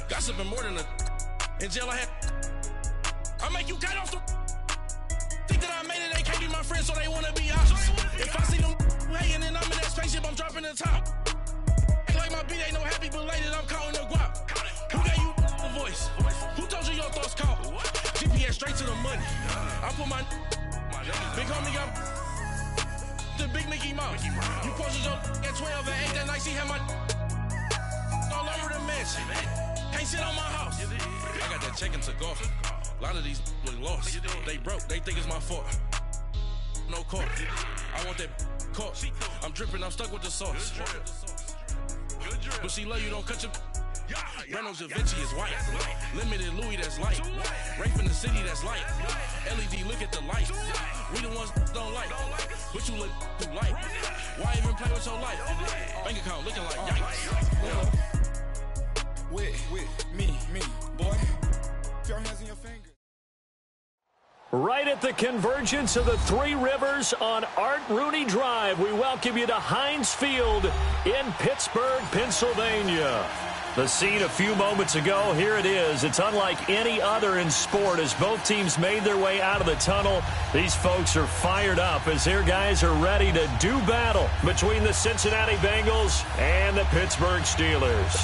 Gossiping more than a in jail I had. I make you get off the think that I made it, they can't be my friends, so they wanna be ops. If I see them hating and I'm in that spaceship, I'm dropping the top. Like my beat ain't no happy belated, I'm counting the guap. Who gave you the voice? Who told you your thoughts count? GPS straight to the money. I put my big homie got the big Mickey Mouse. You posted your at 12 and 8 that night, she had my all over the mansion. Can't sit on my house. I got that check to golf. A lot of these look lost. They broke, they think it's my fault. No court. I want that caught. I'm dripping, I'm stuck with the sauce. But she love you, don't cut your Reynolds Da Vinci is white. Limited Louis, that's light. Rape in the city, that's light. LED, look at the light. We the ones don't like. But you look too light. Why even play with your life? Bank account looking like yikes. With me, boy. Put your hands in your fingers. Right at the convergence of the Three Rivers on Art Rooney Drive, we welcome you to Heinz Field in Pittsburgh, Pennsylvania. The scene a few moments ago, here it is. It's unlike any other in sport as both teams made their way out of the tunnel. These folks are fired up as their guys are ready to do battle between the Cincinnati Bengals and the Pittsburgh Steelers.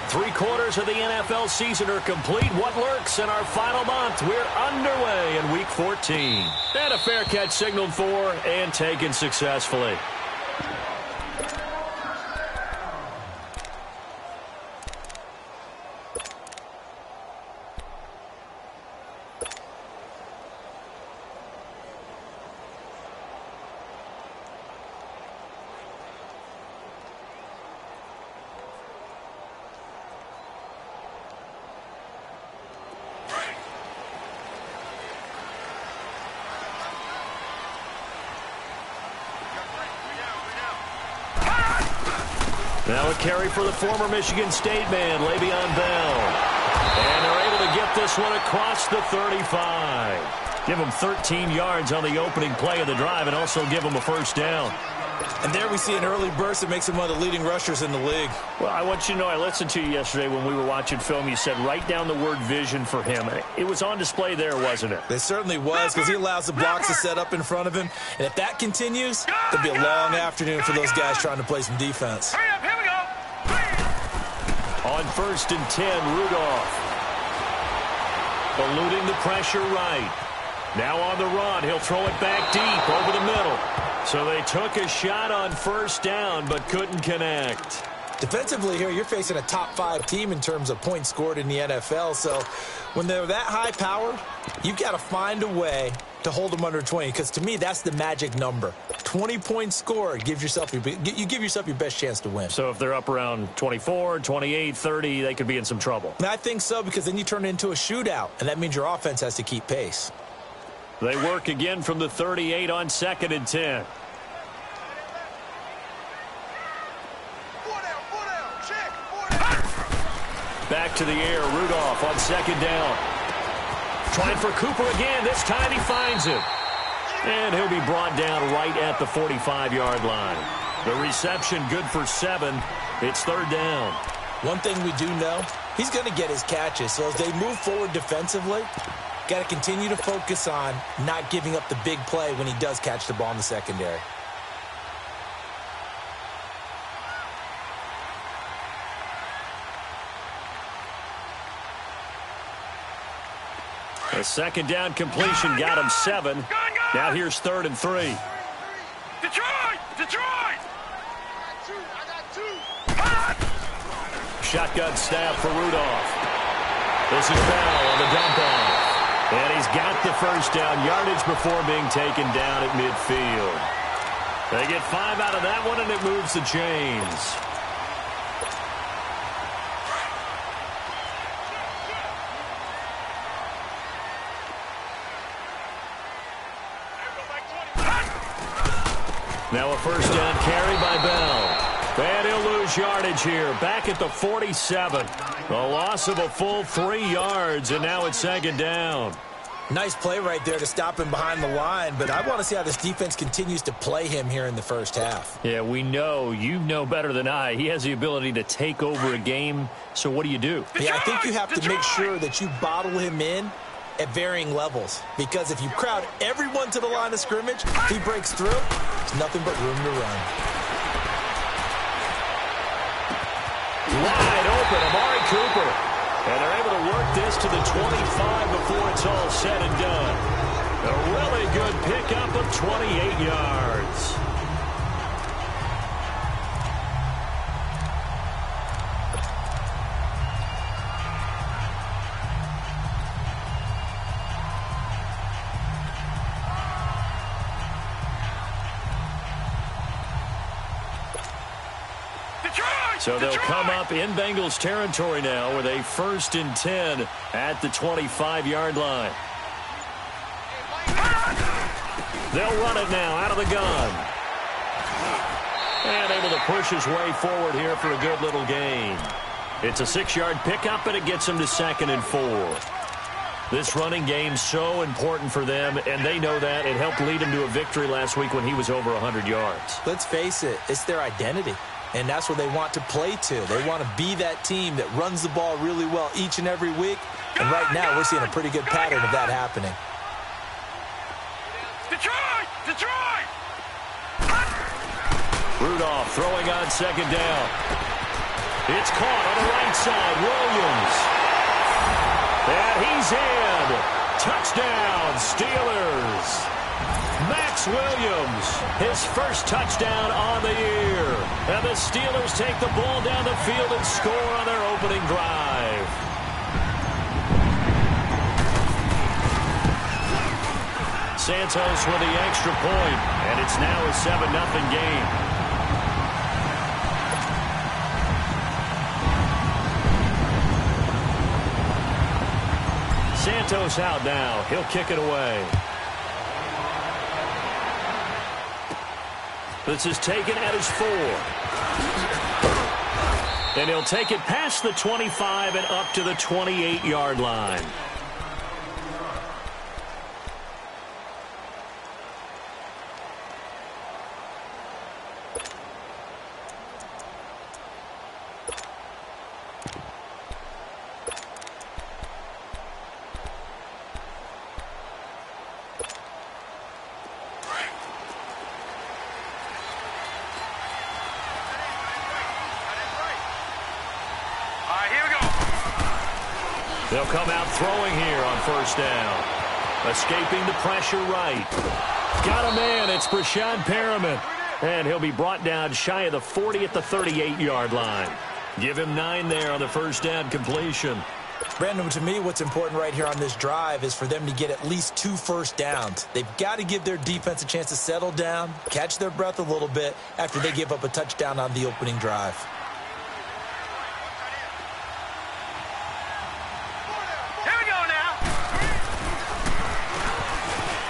3/4 of the NFL season are complete. What lurks in our final month? We're underway in Week 14. And a fair catch signaled for and taken successfully. Now a carry for the former Michigan State man, Le'Veon Bell. And they're able to get this one across the 35. Give him 13 yards on the opening play of the drive and also give him a first down. And there we see an early burst that makes him one of the leading rushers in the league. Well, I want you to know, I listened to you yesterday when we were watching film. You said write down the word vision for him. It was on display there, wasn't it? It certainly was, because he allows the blocks to set up in front of him. And if that continues, it'll be a long afternoon for those guys trying to play some defense. Hurry up, here we go. On 1st and 10, Rudolph. Eluding the pressure right. Now on the run, he'll throw it back deep over the middle. So they took a shot on first down, but couldn't connect. Defensively here, you're facing a top 5 team in terms of points scored in the NFL. So when they're that high-powered, you've got to find a way to hold them under 20. Because to me, that's the magic number. 20 points scored, you give yourself your best chance to win. So if they're up around 24, 28, 30, they could be in some trouble. And I think so, because then you turn it into a shootout, and that means your offense has to keep pace. They work again from the 38 on 2nd and 10. Back to the air, Rudolph on 2nd down. Trying for Cooper again. This time he finds him. And he'll be brought down right at the 45-yard line. The reception good for 7. It's 3rd down. One thing we do know, he's going to get his catches. So as they move forward defensively, got to continue to focus on not giving up the big play when he does catch the ball in the secondary. A 2nd down completion got him 7. Now here's 3rd and 3. Detroit! I got 2. Shotgun snap for Rudolph. This is Bell on the dump off. And he's got the first down yardage before being taken down at midfield. They get 5 out of that one, and it moves the chains. Now a first down carry by Bell. And he'll lose yardage here. Back at the 47. A loss of a full 3 yards, and now it's 2nd down. Nice play right there to stop him behind the line, but I want to see how this defense continues to play him here in the first half. Yeah, we know. You know better than I. He has the ability to take over a game, so what do you do? Yeah, I think you have to make sure that you bottle him in at varying levels, because if you crowd everyone to the line of scrimmage, he breaks through, there's nothing but room to run. Wide open, Amari Cooper. And they're able to work this to the 25 before it's all said and done. A really good pickup of 28 yards. So they'll come up in Bengals territory now with a 1st and 10 at the 25-yard line. They'll run it now out of the gun. And able to push his way forward here for a good little gain. It's a 6-yard pickup, and it gets him to 2nd and 4. This running game so important for them, and they know that. It helped lead him to a victory last week when he was over 100 yards. Let's face it, it's their identity. And that's what they want to play to. They want to be that team that runs the ball really well each and every week. And right now, we're seeing a pretty good pattern of that happening. Detroit! Rudolph throwing on 2nd down. It's caught on the right side. Williams. And he's in. Touchdown, Steelers. Max Williams, his first touchdown on the year. And the Steelers take the ball down the field and score on their opening drive. Santos with the extra point, and it's now a 7-0 game. Santos out now. He'll kick it away. This is taken at his 4. And he'll take it past the 25 and up to the 28-yard line. They'll come out throwing here on 1st down. Escaping the pressure right. Got a man. It's Brashad Perriman. And he'll be brought down shy of the 40 at the 38-yard line. Give him 9 there on the 1st down completion. Brandon, to me, what's important right here on this drive is for them to get at least 2 first downs. They've got to give their defense a chance to settle down, catch their breath a little bit after they give up a touchdown on the opening drive.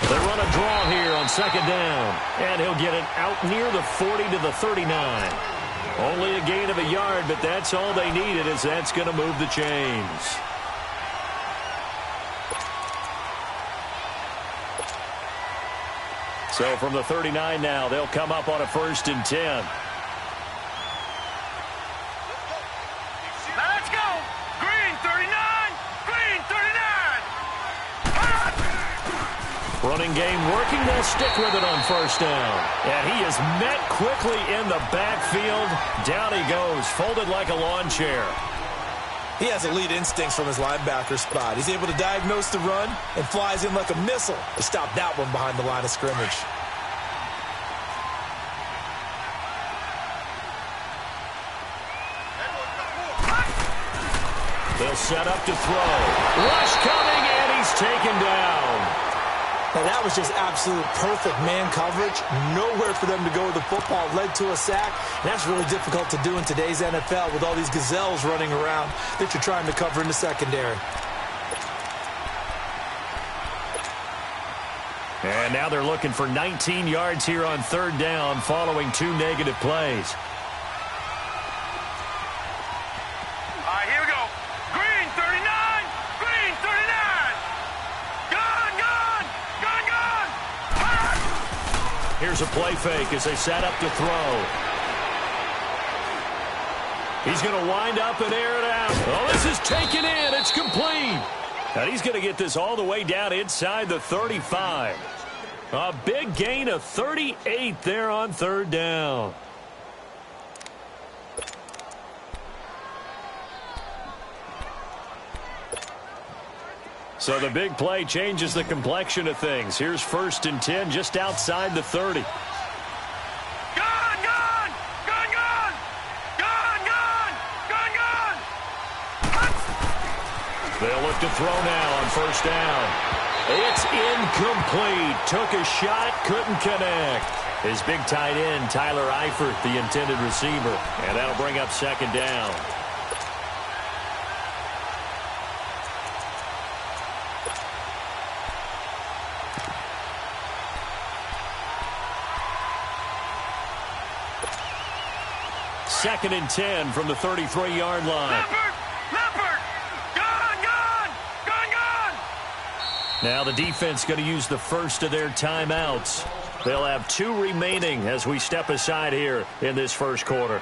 They run a draw here on 2nd down. And he'll get it out near the 40 to the 39. Only a gain of a yard, but that's all they needed, as that's going to move the chains. So from the 39 now, they'll come up on a 1st and 10. Let's go! Green 39! Green 39! Running game working. They'll stick with it on 1st down. And he is met quickly in the backfield. Down he goes, folded like a lawn chair. He has elite instincts from his linebacker spot. He's able to diagnose the run and flies in like a missile to stop that one behind the line of scrimmage. They'll set up to throw. Rush coming, and he's taken down. Now, that was just absolute perfect man coverage. Nowhere for them to go with the football. Led to a sack. And that's really difficult to do in today's NFL with all these gazelles running around that you're trying to cover in the secondary. And now they're looking for 19 yards here on 3rd down following 2 negative plays. All right, here we go. Green 39! Green 39! Gun! Here's a play fake as they set up to throw. He's going to wind up and air it out. Oh, this is taken in. It's complete. And he's going to get this all the way down inside the 35. A big gain of 38 there on third down. So the big play changes the complexion of things. Here's 1st and 10 just outside the 30. They'll look to throw now on 1st down. It's incomplete. Took a shot, couldn't connect. His big tight end, Tyler Eifert, the intended receiver. And that'll bring up 2nd down. Second and 10 from the 33-yard line. Now the defense going to use the first of their timeouts. They'll have 2 remaining as we step aside here in this first quarter.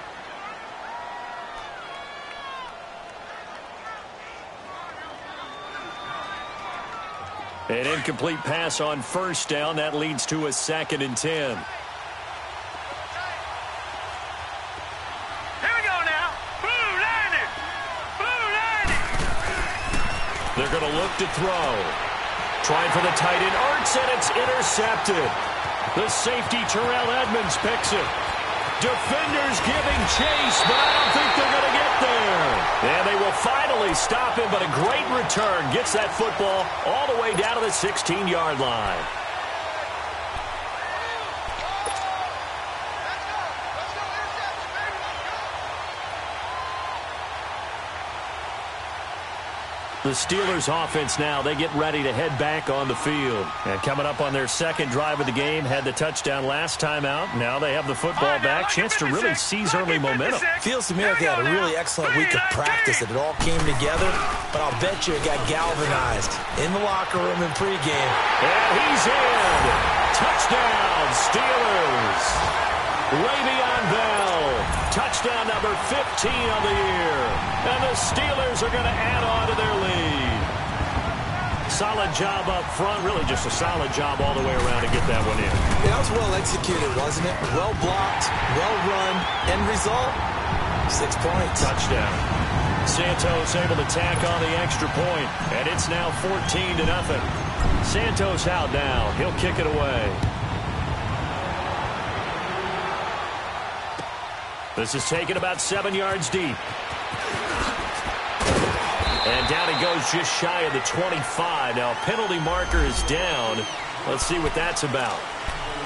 An incomplete pass on 1st down. That leads to a 2nd and 10. They're going to look to throw. Trying for the tight end, Ertz, and it's intercepted. The safety, Terrell Edmonds, picks it. Defenders giving chase, but I don't think they're going to get there. And they will finally stop him, but a great return. Gets that football all the way down to the 16-yard line. The Steelers offense now, they get ready to head back on the field. And coming up on their 2nd drive of the game, had the touchdown last time out. Now they have the football back. Chance to really seize early momentum. Feels to me like they had a really excellent week of practice and it all came together. But I'll bet you it got galvanized in the locker room in pregame. And he's in. Touchdown, Steelers. Le'Veon Bell. Touchdown number 15 on the year. And the Steelers are going to add on to their lead. Solid job up front. Really just a solid job all the way around to get that one in. Yeah, that was well executed, wasn't it? Well blocked, well run. End result, 6 points. Touchdown. Santos able to tack on the extra point. And it's now 14-0. Santos out now. He'll kick it away. This is taken about 7 yards deep. And down it goes just shy of the 25. Now, penalty marker is down. Let's see what that's about.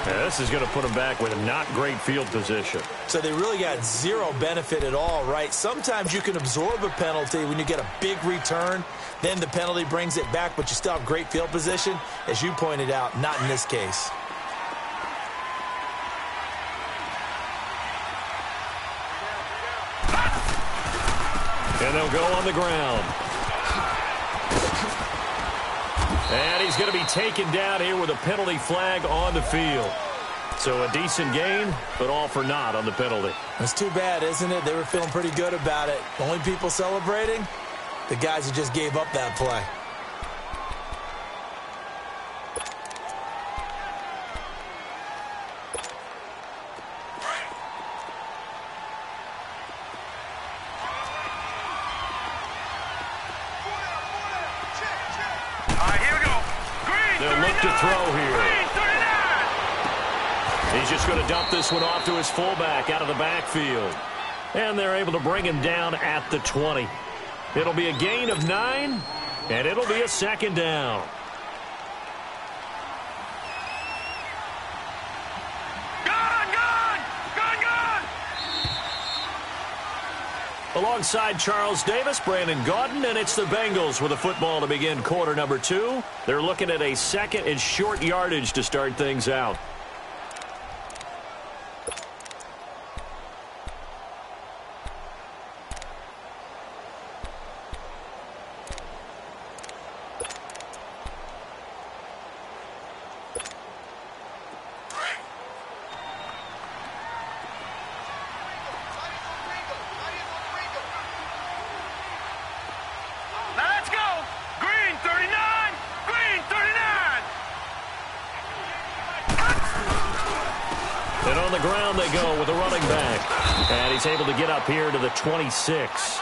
Now, this is going to put them back with a not great field position. So they really got zero benefit at all, right? Sometimes you can absorb a penalty when you get a big return. Then the penalty brings it back, but you still have great field position. As you pointed out, not in this case. And they'll go on the ground. And he's going to be taken down here with a penalty flag on the field. So a decent gain, but all for naught on the penalty. That's too bad, isn't it? They were feeling pretty good about it. Only people celebrating, the guys who just gave up that play. To throw here. He's just going to dump this one off to his fullback out of the backfield. And they're able to bring him down at the 20. It'll be a gain of 9, and it'll be a 2nd down. Alongside Charles Davis, Brandon Gaudin, and it's the Bengals with a football to begin quarter number 2. They're looking at a 2nd and short yardage to start things out. the ground they go with the running back. And he's able to get up here to the 26.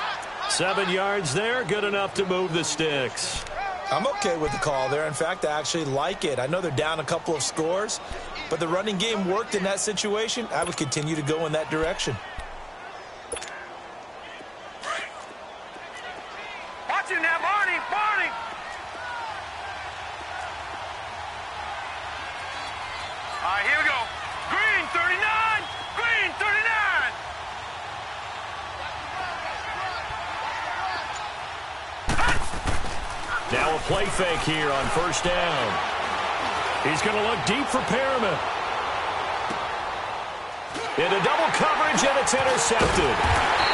7 yards there, good enough to move the sticks. I'm okay with the call there. In fact, I actually like it. I know they're down a couple of scores, but the running game worked in that situation. I would continue to go in that direction. Watch him now, Barney! Barney! All right, here we go. Green, 39! Green, 39! Now a play fake here on first down. He's going to look deep for Perriman. Into double coverage, and it's intercepted.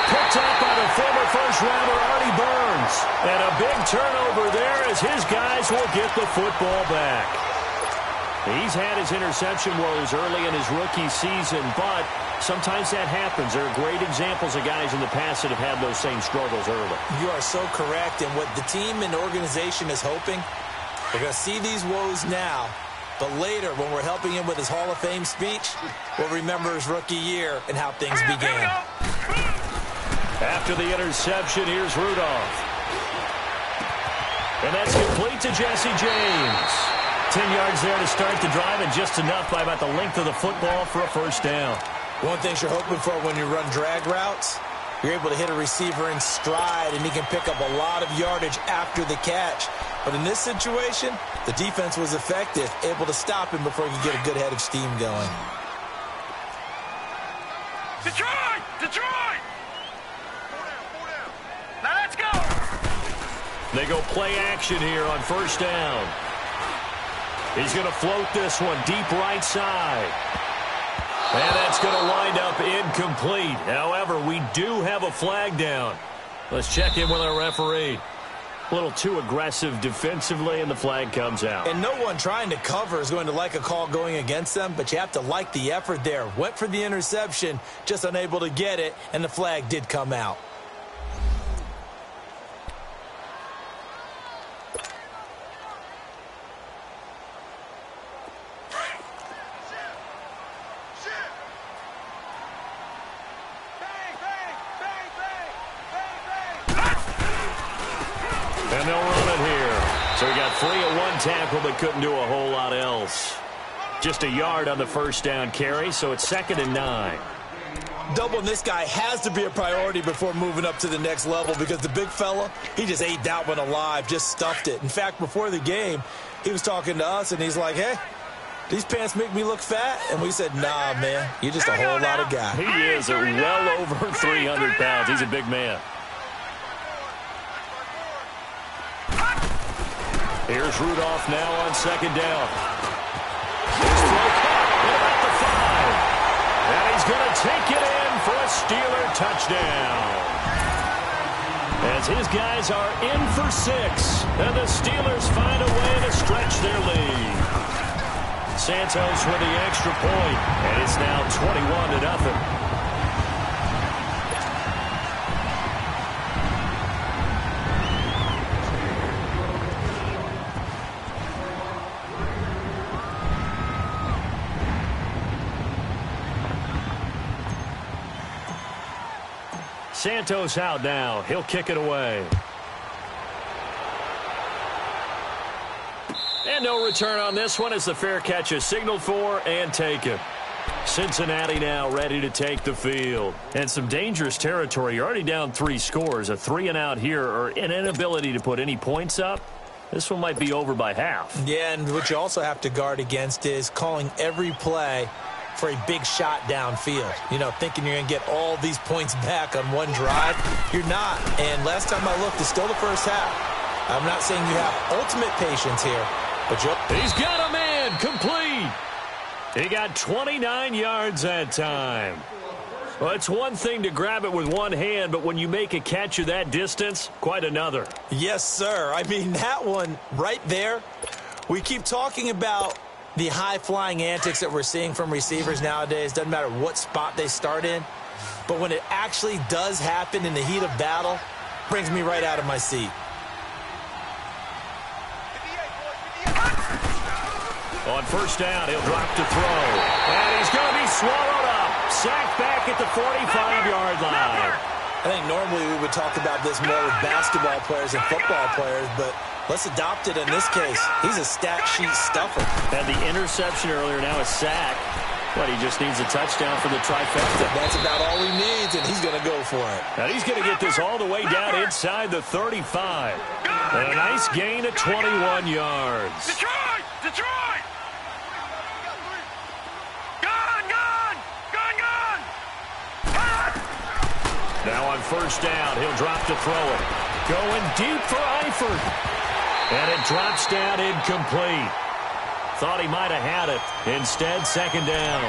Picked up by the former first-rounder Artie Burns. And a big turnover there as his guys will get the football back. He's had his interception woes early in his rookie season, but sometimes that happens. There are great examples of guys in the past that have had those same struggles early. You are so correct, and what the team and organization is hoping, we're going to see these woes now, but later when we're helping him with his Hall of Fame speech, we'll remember his rookie year and how things began. After the interception, here's Rudolph. And that's complete to Jesse James. 10 yards there to start the drive, and just enough by about the length of the football for a first down. One thing you're hoping for when you run drag routes, you're able to hit a receiver in stride, and he can pick up a lot of yardage after the catch. But in this situation, the defense was effective, able to stop him before he could get a good head of steam going. Detroit! Detroit! Four down. Now let's go! They go play action here on first down. He's going to float this one deep right side. And that's going to wind up incomplete. However, we do have a flag down. Let's check in with our referee. A little too aggressive defensively, and the flag comes out. And no one trying to cover is going to like a call going against them, but you have to like the effort there. Went for the interception, just unable to get it, and the flag did come out. And they'll run it here. So he got free of one tackle but couldn't do a whole lot else. Just a yard on the first down carry, so it's 2nd and 9. Doubling this guy has to be a priority before moving up to the next level, because the big fella, he just ate that one alive, just stuffed it. In fact, before the game, he was talking to us, and he's like, hey, these pants make me look fat? And we said, nah, man, you're just a whole lot of guy. He is well over 300 pounds. He's a big man. Here's Rudolph now on 2nd down. His throw caught at about the 5. And he's going to take it in for a Steeler touchdown. As his guys are in for 6. And the Steelers find a way to stretch their lead. Santos with the extra point. And it's now 21-0. Santos out now. He'll kick it away. And no return on this one as the fair catch is signaled for and taken. Cincinnati now ready to take the field. And some dangerous territory. You're already down 3 scores. A 3-and-out here, or an inability to put any points up. This one might be over by half. Yeah, and what you also have to guard against is calling every play for a big shot downfield. You know, thinking you're going to get all these points back on one drive. You're not. And last time I looked, it's still the first half. I'm not saying you have ultimate patience here, but he's got a man complete. He got 29 yards that time. Well, it's one thing to grab it with one hand, but when you make a catch of that distance, quite another. Yes, sir. I mean, that one right there, we keep talking about the high-flying antics that we're seeing from receivers nowadays. Doesn't matter what spot they start in. But when it actually does happen in the heat of battle, brings me right out of my seat. On first down, he'll drop to throw. And he's going to be swallowed Sacked back at the 45-yard line. I think normally we would talk about this more with basketball players and football players, but let's adopt it in this case. He's a stat sheet stuffer. Had the interception earlier, now a sack. But he just needs a touchdown for the trifecta. That's about all he needs, and he's going to go for it. And he's going to get this all the way down inside the 35. And a nice gain of 21 yards. Detroit! Detroit! Gun! Gun! Gun! Gun! Now on first down, he'll drop to throw it. Going deep for Eifert. And it drops down incomplete. Thought he might have had it. Instead, second down.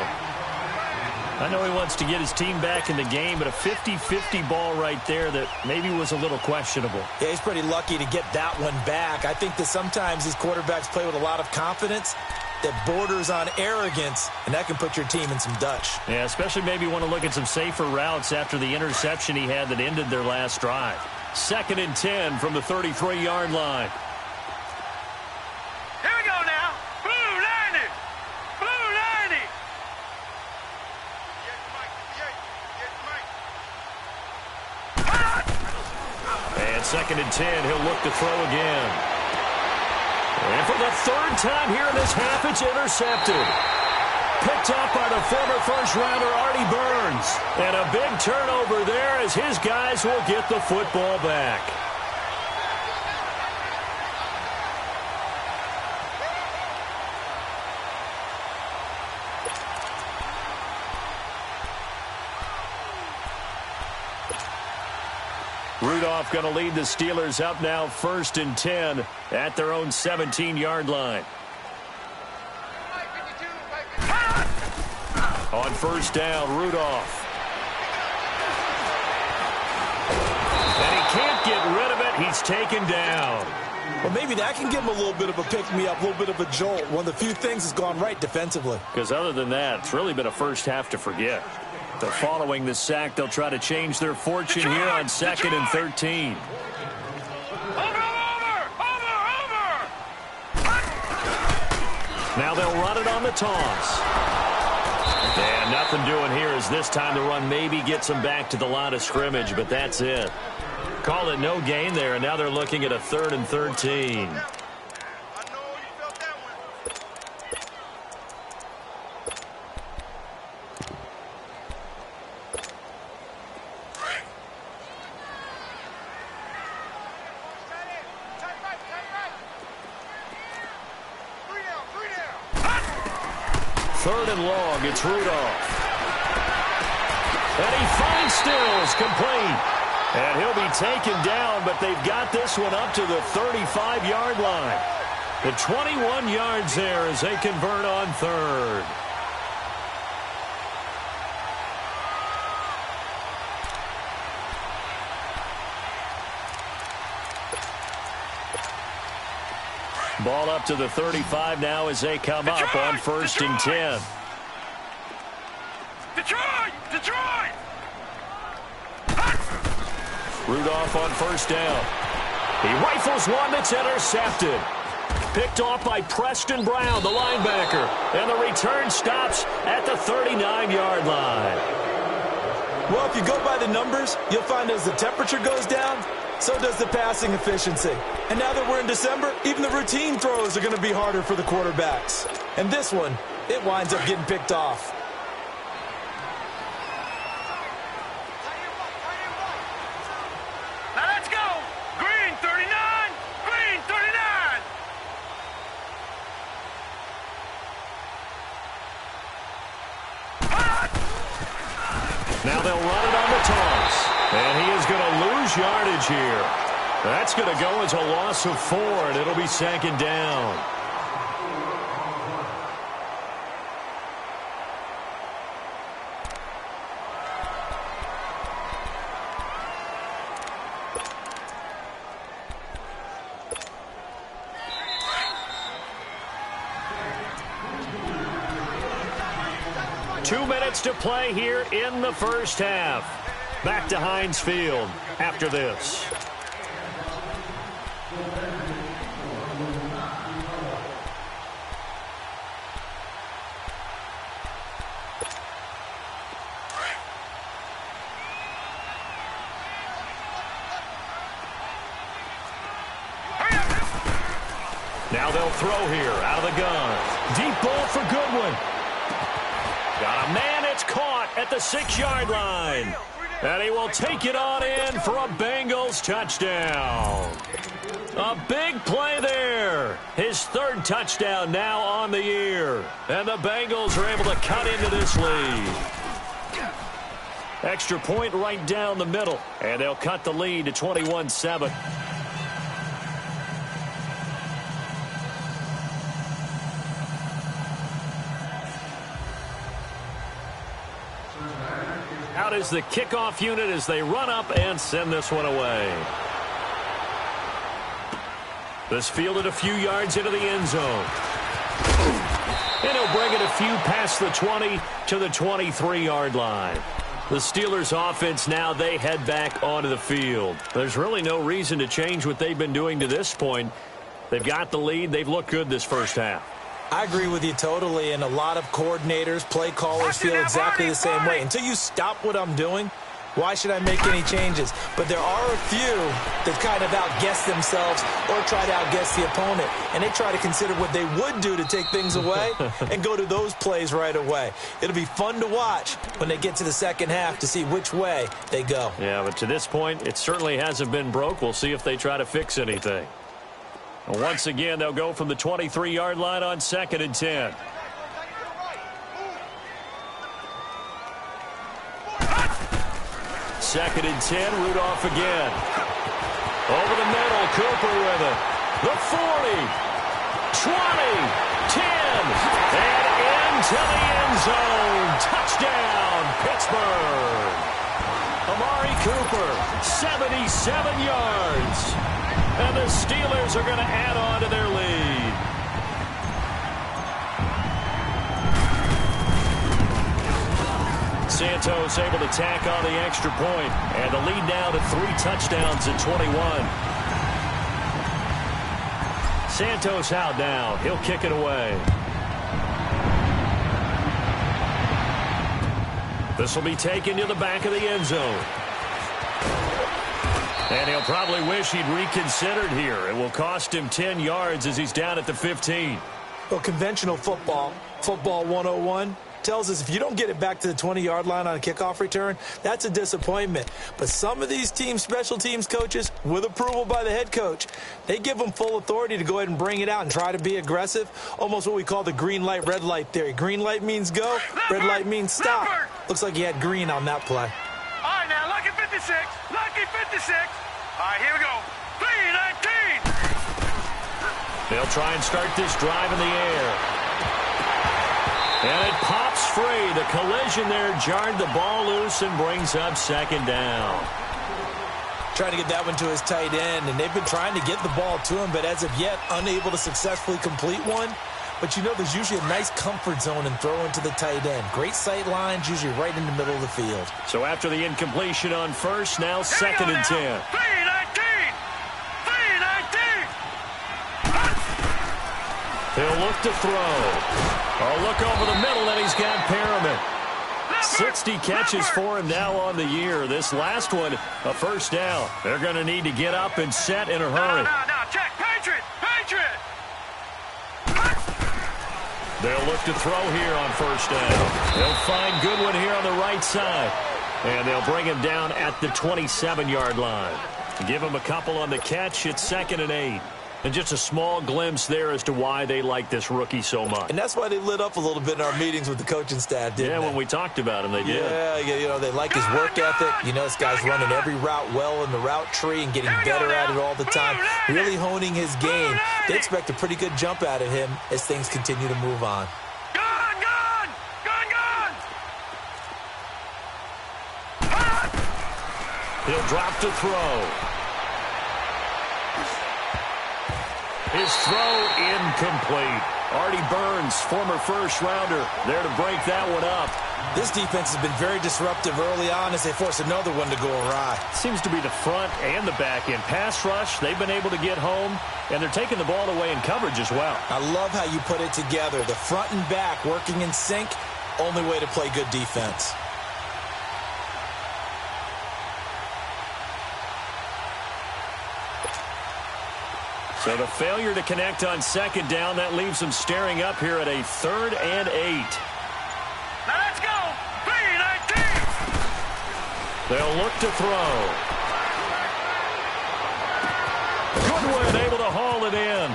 I know he wants to get his team back in the game, but a 50-50 ball right there that maybe was a little questionable. Yeah, he's pretty lucky to get that one back. I think that sometimes these quarterbacks play with a lot of confidence that borders on arrogance, and that can put your team in some Dutch. Yeah, especially maybe want to look at some safer routes after the interception he had that ended their last drive. 2nd and 10 from the 33-yard line. Here we go now. Blue 90. Blue 90. And 2nd and 10, he'll look to throw again. And for the 3rd time here in this half, it's intercepted. Picked up by the former first-rounder Artie Burns. And a big turnover there as his guys will get the football back. Rudolph going to lead the Steelers up now 1st and 10 at their own 17-yard line. On first down, Rudolph. And he can't get rid of it. He's taken down. Well, maybe that can give him a little bit of a pick-me-up, a little bit of a jolt. One of the few things that's gone right defensively. Because other than that, it's really been a first half to forget. They're following the sack. They'll try to change their fortune here on 2nd and 13. Now they'll run it on the toss. And nothing doing here as this time the run maybe gets them back to the line of scrimmage, but that's it. Call it no gain there, and now they're looking at a 3rd and 13. Third and long, it's Rudolph. And he finds Stills, complete. And he'll be taken down, but they've got this one up to the 35-yard line. The 21 yards there as they convert on 3rd. Ball up to the 35 now as they come up on 1st and 10. Detroit! Detroit! Rudolph on first down. He rifles one that's intercepted. Picked off by Preston Brown, the linebacker. And the return stops at the 39-yard line. Well, if you go by the numbers, you'll find as the temperature goes down, so does the passing efficiency. And now that we're in December, even the routine throws are going to be harder for the quarterbacks. And this one, it winds up getting picked off. Now let's go! Green 39! Green 39! Now they'll run it on the toss. And he is going to lose yardage here. That's going to go as a loss of 4, and it'll be 2nd down. Two minutes to play here in the first half. Back to Heinz Field after this. Now they'll throw here out of the gun. Deep ball for Goodwin. Got a man. It's caught at the 6-yard line. And he will take it on in for a Bengals touchdown. A big play there. His 3rd touchdown now on the year. And the Bengals are able to cut into this lead. Extra point right down the middle. And they'll cut the lead to 21-7. Out is the kickoff unit as they run up and send this one away. This fielded a few yards into the end zone. And he'll bring it a few past the 20 to the 23-yard line. The Steelers offense now, they head back onto the field. There's really no reason to change what they've been doing to this point. They've got the lead. They've looked good this first half. I agree with you totally, and a lot of coordinators, play callers feel exactly the same way. Until you stop what I'm doing, why should I make any changes? But there are a few that kind of outguess themselves or try to outguess the opponent, and they try to consider what they would do to take things away and go to those plays right away. It'll be fun to watch when they get to the second half to see which way they go. Yeah, but to this point, it certainly hasn't been broke. We'll see if they try to fix anything. And once again, they'll go from the 23-yard line on 2nd and 10. Second and 10, Rudolph again. Over the middle, Cooper with it. The 40, 20, 10, and into the end zone. Touchdown, Pittsburgh. Amari Cooper, 77 yards. And the Steelers are going to add on to their lead. Santos able to tack on the extra point. And the lead now to 3 touchdowns at 21. Santos out now. He'll kick it away. This will be taken to the back of the end zone. And he'll probably wish he'd reconsidered here. It will cost him 10 yards as he's down at the 15. Well, conventional football 101, tells us if you don't get it back to the 20-yard line on a kickoff return, that's a disappointment. But some of these team special teams coaches, with approval by the head coach, they give them full authority to go ahead and bring it out and try to be aggressive, almost what we call the green light, red light theory. Green light means go, red light means stop. Looks like he had green on that play. All right, now, lucky 56. Lucky 56. All right, here we go. 3-19. They'll try and start this drive in the air. And it pops free. The collision there jarred the ball loose and brings up 2nd down. Trying to get that one to his tight end, and they've been trying to get the ball to him, but as of yet, unable to successfully complete one. But you know there's usually a nice comfort zone in throwing to the tight end. Great sight lines, usually right in the middle of the field. So after the incompletion on first, now 2nd and 10. 3-19. He'll look to throw. Oh, look over the middle, and he's got Perriman. 60 catches for him now on the year. This last one, a first down. They're going to need to get up and set in a hurry. No, check. Patriot. They'll look to throw here on first down. They'll find Goodwin here on the right side. And they'll bring him down at the 27-yard line. Give him a couple on the catch. It's 2nd and 8. And just a small glimpse there as to why they like this rookie so much. And that's why they lit up a little bit in our meetings with the coaching staff, didn't they? When we talked about him, they did. Yeah, you know, they like his work ethic. You know, this guy's running every route well in the route tree and getting better at it all the time, really honing his game. They expect a pretty good jump out of him as things continue to move on. Gun! He'll drop to throw. His throw incomplete. Artie Burns, former first-rounder, there to break that one up. This defense has been very disruptive early on as they force another one to go awry. Seems to be the front and the back end. Pass rush, they've been able to get home, and they're taking the ball away in coverage as well. I love how you put it together. The front and back working in sync, only way to play good defense. So the failure to connect on second down, that leaves them staring up here at a 3rd and 8. Now let's go. 3-19. They'll look to throw. Goodwin able to haul it in.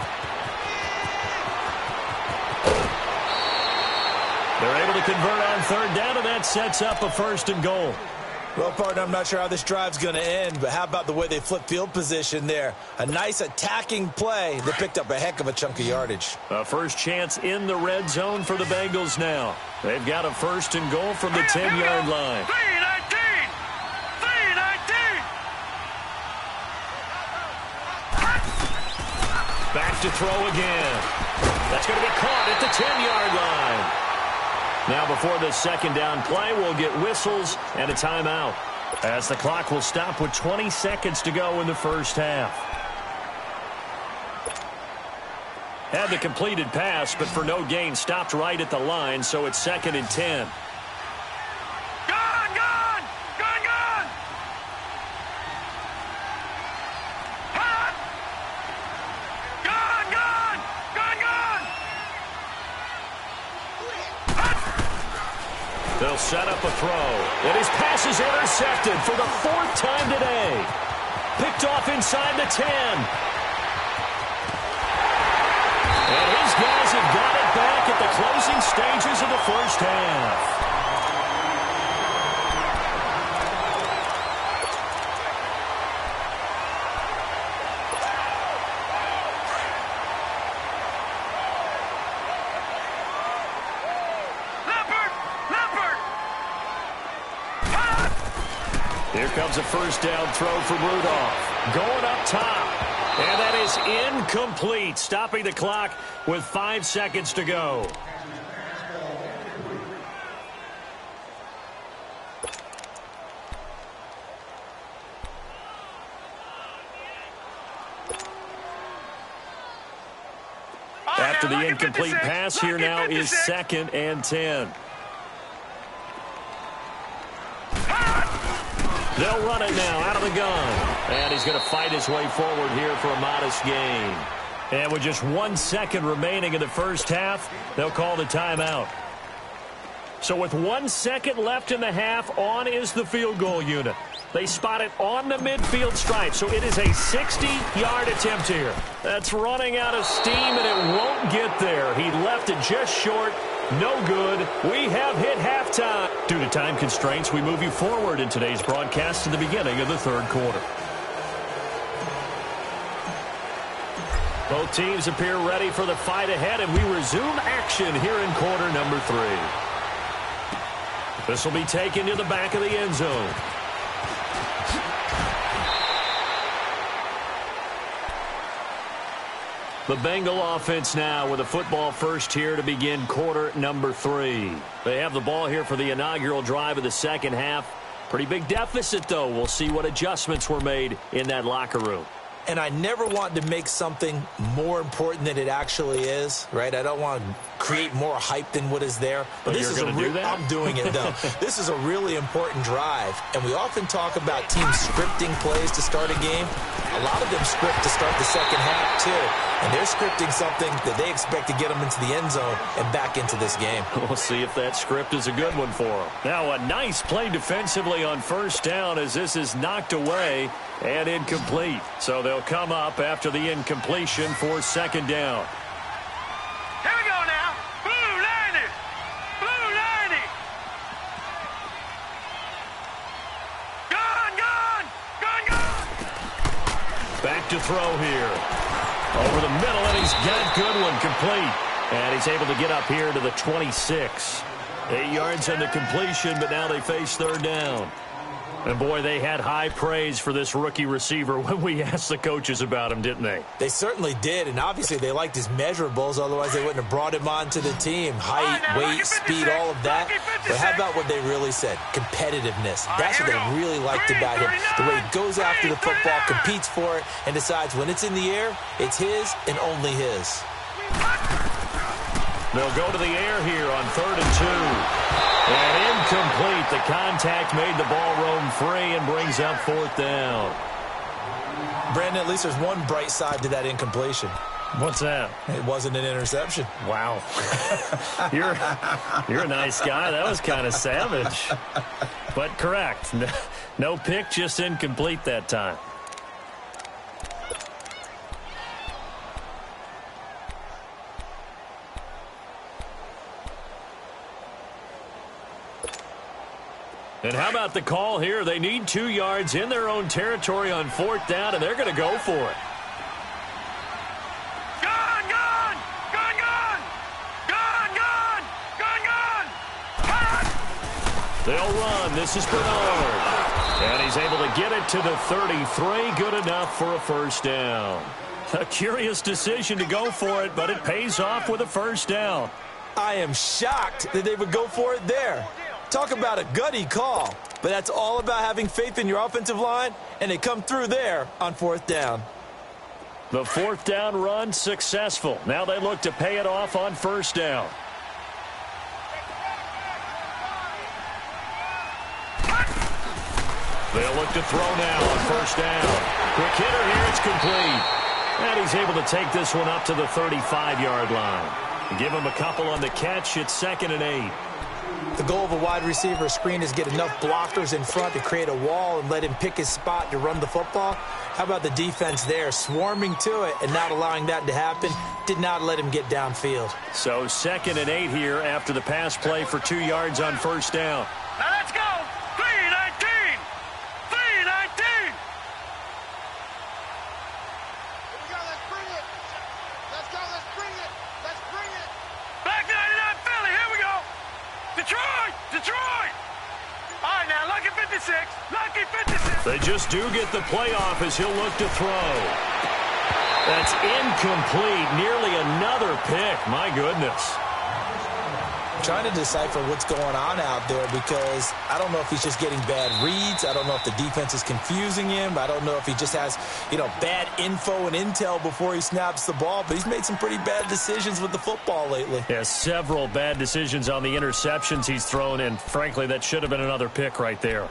They're able to convert on 3rd down, and that sets up a 1st and goal. Well, partner, I'm not sure how this drive's going to end, but how about the way they flip field position there? A nice attacking play that picked up a heck of a chunk of yardage. A first chance in the red zone for the Bengals now. They've got a 1st and goal from the 10-yard line. 3-19. 3-19. Back to throw again. That's going to be caught at the 10-yard line. Now before the second down play, we'll get whistles and a timeout, as the clock will stop with 20 seconds to go in the first half. Had the completed pass, but for no gain, stopped right at the line, so it's 2nd and 10. They'll set up a throw. And his pass is intercepted for the 4th time today. Picked off inside the 10. And his guys have got it back at the closing stages of the first half. Here comes a 1st down throw from Rudolph. Going up top. And that is incomplete. Stopping the clock with 5 seconds to go. After the incomplete pass, here now is 2nd and 10. They'll run it now out of the gun. And he's going to fight his way forward here for a modest gain. And with just 1 second remaining in the first half, they'll call the timeout. So with 1 second left in the half, on is the field goal unit. They spot it on the midfield stripe, so it is a 60-yard attempt here. That's running out of steam, and it won't get there. He left it just short. No good. We have hit halftime. Due to time constraints, we move you forward in today's broadcast to the beginning of the 3rd quarter. Both teams appear ready for the fight ahead, and we resume action here in quarter number 3. This will be taken to the back of the end zone. The Bengal offense now with a football first here to begin quarter number 3. They have the ball here for the inaugural drive of the second half. Pretty big deficit, though. We'll see what adjustments were made in that locker room. And I never want to make something more important than it actually is, right? I don't want to create more hype than what is there. But this is going to do that? I'm doing it, though. This is a really important drive. And we often talk about teams scripting plays to start a game. A lot of them script to start the second half, too. And they're scripting something that they expect to get them into the end zone and back into this game. We'll see if that script is a good one for them. Now, a nice play defensively on 1st down as this is knocked away and incomplete. So they'll come up after the incompletion for 2nd down. Here we go now. Blue 90. Blue 90. Gun, gun, gun, gun. Back to throw here. Over the middle, and he's got Goodwin complete. And he's able to get up here to the 26. 8 yards on the completion, but now they face 3rd down. And, boy, they had high praise for this rookie receiver when we asked the coaches about him, didn't they? They certainly did, and obviously they liked his measurables. Otherwise, they wouldn't have brought him onto the team. Height, weight, speed, all of that. But how about what they really said? Competitiveness. That's what they really liked about him. The way he goes after the football, competes for it, and decides when it's in the air, it's his and only his. They'll go to the air here on 3rd and 2. And incomplete. The contact made the ball roam free and brings up 4th down. Brandon, at least there's one bright side to that incompletion. What's that? It wasn't an interception. Wow. You're a nice guy. That was kind of savage. But correct. No pick, just incomplete that time. And how about the call here? They need 2 yards in their own territory on 4th down, and they're going to go for it. Gun, gun! Gun, gun! Gun, gun! Gun, gun! Cut! They'll run. This is Bernard. And he's able to get it to the 33. Good enough for a first down. A curious decision to go for it, but it pays off with a first down. I am shocked that they would go for it there. Talk about a gutty call, but that's all about having faith in your offensive line, and they come through there on 4th down. The 4th down run successful. Now they look to pay it off on 1st down. They'll look to throw now on 1st down. Quick hitter here, it's complete. And he's able to take this one up to the 35-yard line. Give him a couple on the catch. It's 2nd and 8. The goal of a wide receiver screen is get enough blockers in front to create a wall and let him pick his spot to run the football. How about the defense there, swarming to it and not allowing that to happen? Did not let him get downfield. So 2nd and 8 here after the pass play for 2 yards on 1st down. Now let's go! 3-19! 3-19! Here we go, let's bring it! Let's go, let's bring it! Let's bring it! Back 99 Philly, here we go! Detroit! Detroit! All right, now, lucky 56. Lucky 56. They just do get the playoff as he'll look to throw. That's incomplete. Nearly another pick. My goodness. Trying to decipher what's going on out there because I don't know if he's just getting bad reads. I don't know if the defense is confusing him. I don't know if he just has, bad info and intel before he snaps the ball. But he's made some pretty bad decisions with the football lately. Yeah, several bad decisions on the interceptions he's thrown, and frankly, that should have been another pick right there.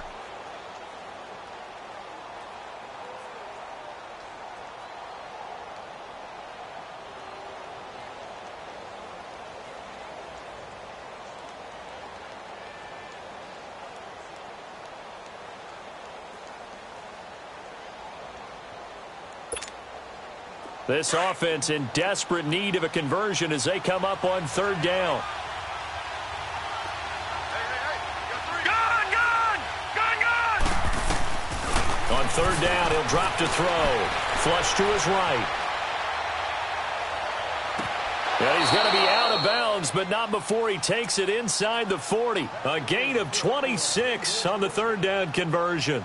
This offense in desperate need of a conversion as they come up on 3rd down. Gun, gun! Gun, gun! On 3rd down, he'll drop to throw. Flush to his right. Yeah, he's going to be out of bounds, but not before he takes it inside the 40. A gain of 26 on the 3rd down conversion.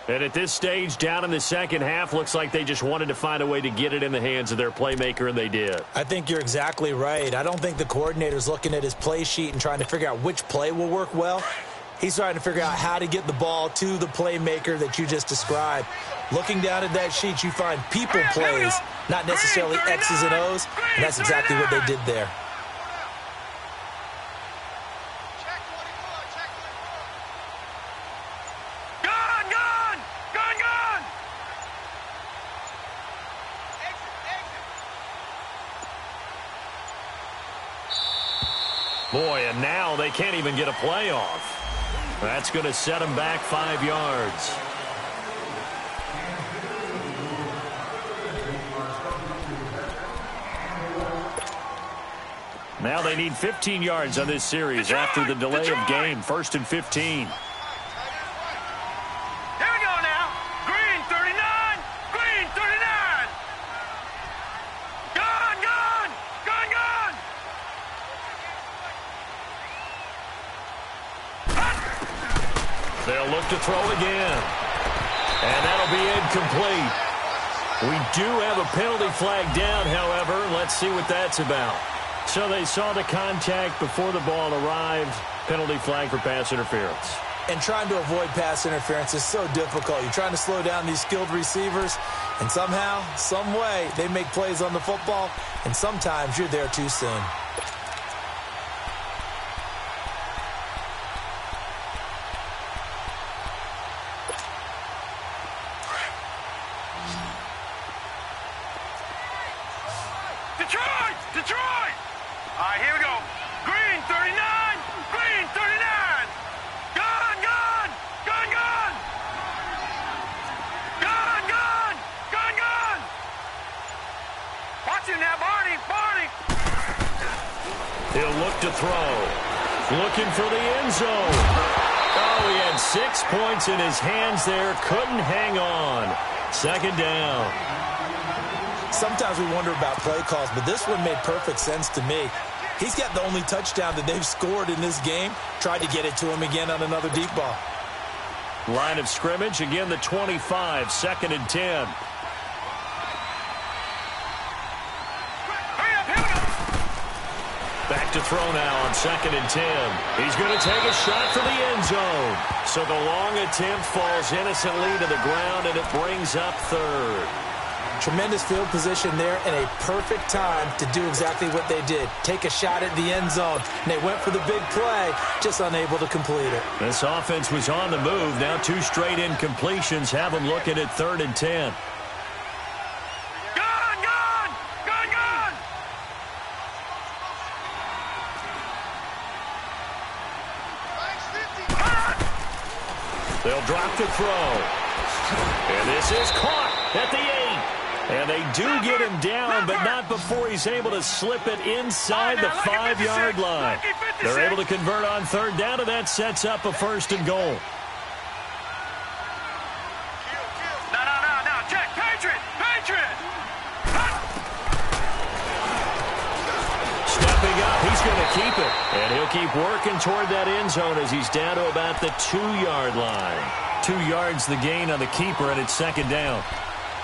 And at this stage, down in the second half, looks like they just wanted to find a way to get it in the hands of their playmaker, and they did. I think you're exactly right. I don't think the coordinator's looking at his play sheet and trying to figure out which play will work well. He's trying to figure out how to get the ball to the playmaker that you just described. Looking down at that sheet, you find people plays, not necessarily X's and O's, and that's exactly what they did there. Boy, and now they can't even get a playoff. That's going to set them back 5 yards. Now they need 15 yards on this series after the delay of game. 1st and 15. They'll look to throw again. And that'll be incomplete. We do have a penalty flag down, however. Let's see what that's about. So they saw the contact before the ball arrived. Penalty flag for pass interference. And trying to avoid pass interference is so difficult. You're trying to slow down these skilled receivers, and somehow, some way, they make plays on the football, and sometimes you're there too soon. Detroit! Detroit! All right, here we go. Green 39! Green 39! Gun, gun! Gun, gun! Gun, gun! Gun, gun! Watch him now, Barney! Barney! He'll look to throw. Looking for the end zone. Oh, he had 6 points in his hands there. Couldn't hang on. Second down. Sometimes we wonder about play calls, but this one made perfect sense to me. He's got the only touchdown that they've scored in this game. Tried to get it to him again on another deep ball. Line of scrimmage, again the 25, 2nd and 10. Back to throw now on 2nd and 10. He's going to take a shot for the end zone. So the long attempt falls innocently to the ground, and it brings up third. Tremendous field position there and a perfect time to do exactly what they did. Take a shot at the end zone. And they went for the big play, just unable to complete it. This offense was on the move. Now 2 straight incompletions have them looking at 3rd and 10. They'll drop to throw. And this is caught at the 8. And they do get him down, but not before he's able to slip it inside the 5-yard line. They're able to convert on 3rd down, and that sets up a 1st and goal. No. Check. Patriot. Stepping up, he's going to keep it. And he'll keep working toward that end zone as he's down to about the 2-yard line. 2 yards the gain on the keeper, and it's 2nd down.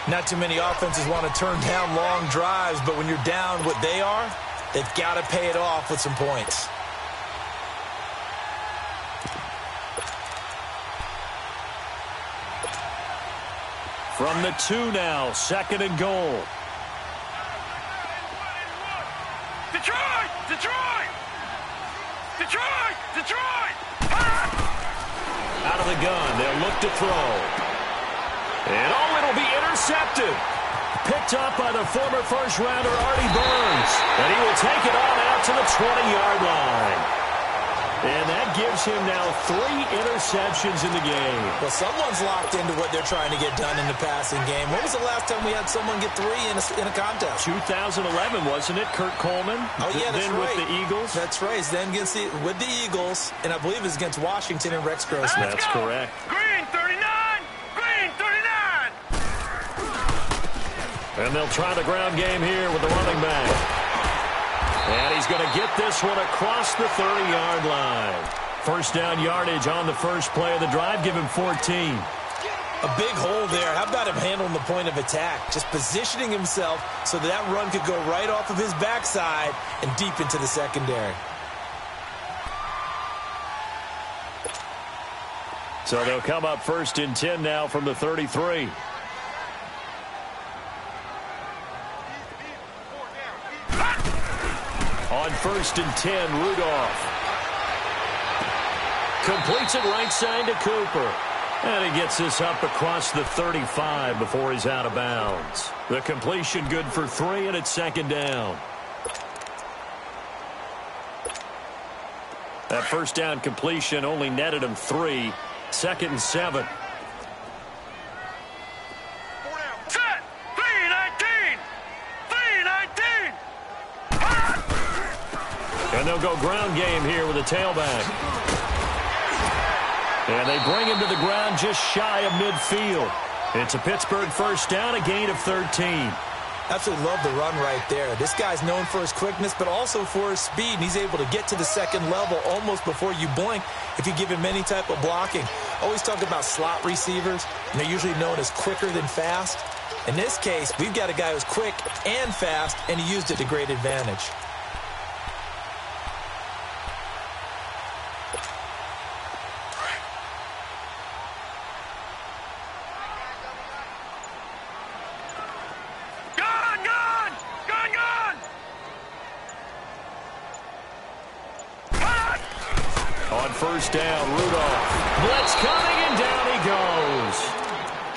Not too many offenses want to turn down long drives, but when you're down what they are, they've got to pay it off with some points. From the 2 now, 2nd and goal. Detroit! Out of the gun, they'll look to throw. And it'll be intercepted. Picked up by the former first-rounder Artie Burns. And he will take it on out to the 20-yard line. And that gives him now 3 interceptions in the game. Well, someone's locked into what they're trying to get done in the passing game. When was the last time we had someone get 3 in a contest? 2011, wasn't it? Kurt Coleman? Oh, yeah, that's then right. With the Eagles? That's right. Then with the Eagles, and I believe it's against Washington and Rex Grossman. That's correct. Green 39! Green 39! And they'll try the ground game here with the running back. And he's going to get this one across the 30-yard line. First down yardage on the first play of the drive. Give him 14. A big hole there. How about him handling the point of attack? Just positioning himself so that run could go right off of his backside and deep into the secondary. So they'll come up 1st and 10 now from the 33. On 1st and 10, Rudolph. Completes it right side to Cooper. And he gets this up across the 35 before he's out of bounds. The completion good for 3, and it's 2nd down. That first down completion only netted him 3. 2nd and 7. Set! 3-19! 3-19! And they'll go ground game here with a tailback. And they bring him to the ground just shy of midfield. It's a Pittsburgh first down, a gain of 13. Absolutely love the run right there. This guy's known for his quickness, but also for his speed. And he's able to get to the second level almost before you blink if you give him any type of blocking. Always talk about slot receivers, and they're usually known as quicker than fast. In this case, we've got a guy who's quick and fast, and he used it to great advantage. On first down, Rudolph. Blitz coming, and down he goes.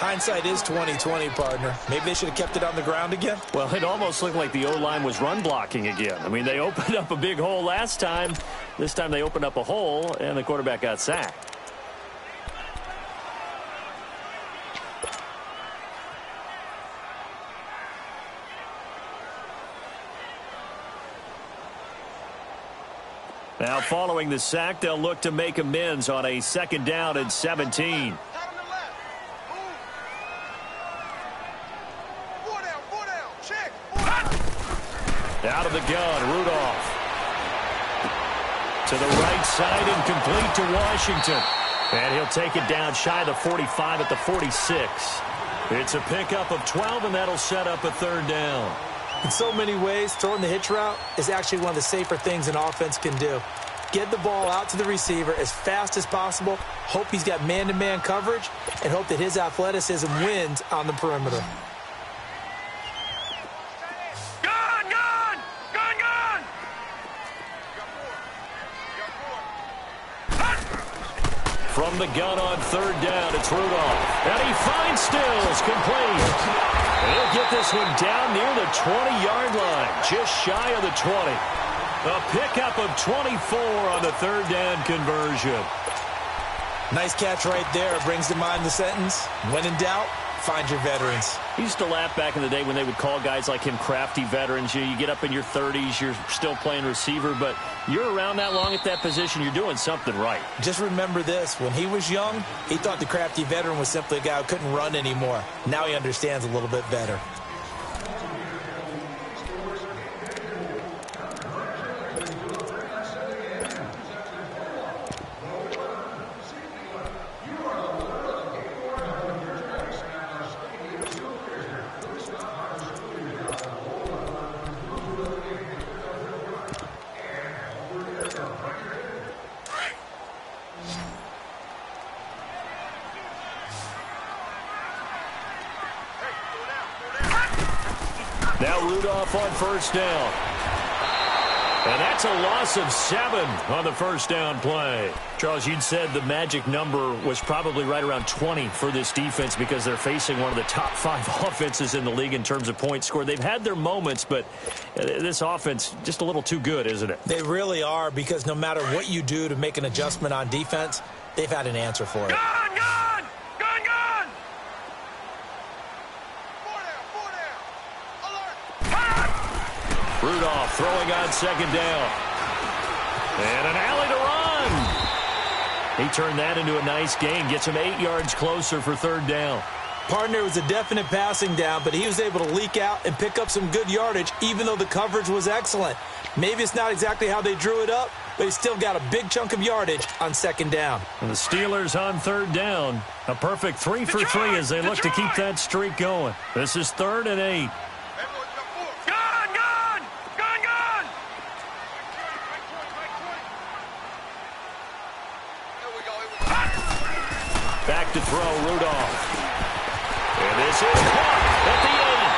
Hindsight is 20/20, partner. Maybe they should have kept it on the ground again. Well, it almost looked like the O-line was run blocking again. I mean, they opened up a big hole last time. This time they opened up a hole, and the quarterback got sacked. Now, following the sack, they'll look to make amends on a 2nd down and 17. Out of the gun, Rudolph. To the right side and complete to Washington. And he'll take it down shy of the 45 at the 46. It's a pickup of 12, and that'll set up a 3rd down. In so many ways, throwing the hitch route is actually one of the safer things an offense can do. Get the ball out to the receiver as fast as possible, hope he's got man-to-man coverage, and hope that his athleticism wins on the perimeter. From the gun on 3rd down, it's Rudolph. And he finds Stills, complete. And he'll get this one down near the 20-yard line, just shy of the 20. A pickup of 24 on the 3rd down conversion. Nice catch right there. Brings to mind the sentence, when in doubt, find your veterans. I used to laugh back in the day when they would call guys like him crafty veterans. You get up in your 30s, you're still playing receiver, but you're around that long at that position, you're doing something right. Just remember this. When he was young, he thought the crafty veteran was simply a guy who couldn't run anymore. Now he understands a little bit better. Now Rudolph on 1st down. And that's a loss of 7 on the 1st down play. Charles, you'd said the magic number was probably right around 20 for this defense because they're facing one of the top 5 offenses in the league in terms of points scored. They've had their moments, but this offense just a little too good, isn't it? They really are, because no matter what you do to make an adjustment on defense, they've had an answer for it. Gun, gun! Gun, gun! Rudolph throwing on 2nd down. And an alley to run. He turned that into a nice gain. Gets him 8 yards closer for 3rd down. Partner, was a definite passing down, but he was able to leak out and pick up some good yardage, even though the coverage was excellent. Maybe it's not exactly how they drew it up, but he still got a big chunk of yardage on 2nd down. And the Steelers on 3rd down. A perfect 3 for 3 as they look to keep that streak going. This is 3rd and 8. Back to throw, Rudolph. And this is caught at the 8.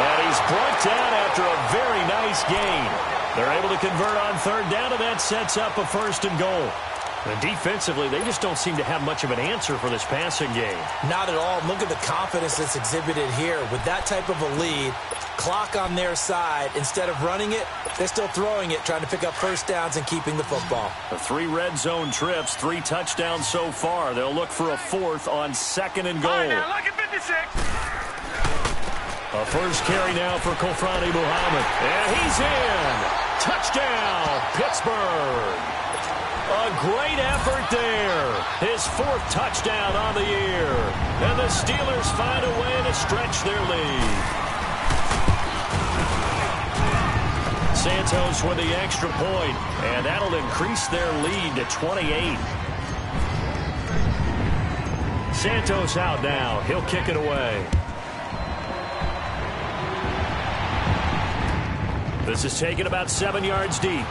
And he's brought down after a very nice gain. They're able to convert on 3rd down, and that sets up a 1st and goal. And defensively, they just don't seem to have much of an answer for this passing game. Not at all. Look at the confidence that's exhibited here. With that type of a lead, clock on their side, instead of running it, they're still throwing it, trying to pick up 1st downs and keeping the football. The 3 red zone trips, 3 touchdowns so far. They'll look for a 4th on 2nd and goal. Right now, lucky 56. A first carry now for Kofrani Muhammad. And he's in. Touchdown, Pittsburgh. A great effort there. His 4th touchdown on the year. And the Steelers find a way to stretch their lead. Santos with the extra point, and that'll increase their lead to 28. Santos out now. He'll kick it away. This is taken about 7 yards deep.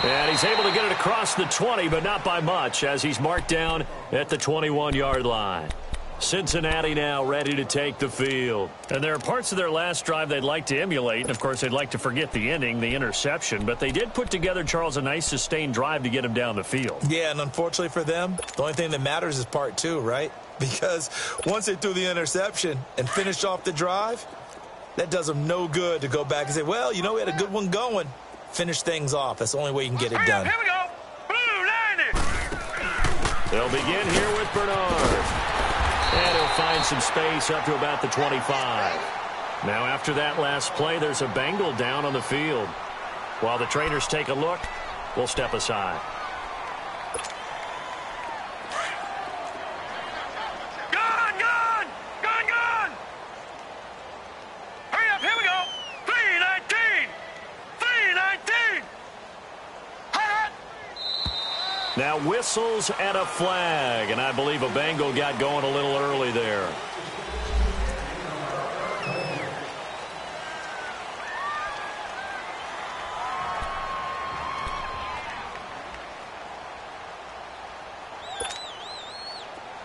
And he's able to get it across the 20, but not by much, as he's marked down at the 21-yard line. Cincinnati now ready to take the field. And there are parts of their last drive they'd like to emulate. And, of course, they'd like to forget the ending, the interception. But they did put together, Charles, a nice sustained drive to get him down the field. Yeah, and unfortunately for them, the only thing that matters is part two, right? Because once they threw the interception and finished off the drive, that does them no good to go back and say, well, you know, we had a good one going. Finish things off. That's the only way you can get it done. Here we go. Blue 90. They'll begin here with Bernard. And he'll find some space up to about the 25. Now, after that last play, there's a Bengal down on the field. While the trainers take a look, we'll step aside. Gone, gone, gone, gone. Hurry up, here we go. 319, 319. Hot. Now whistles and a flag, and I believe a Bengal got going a little early there.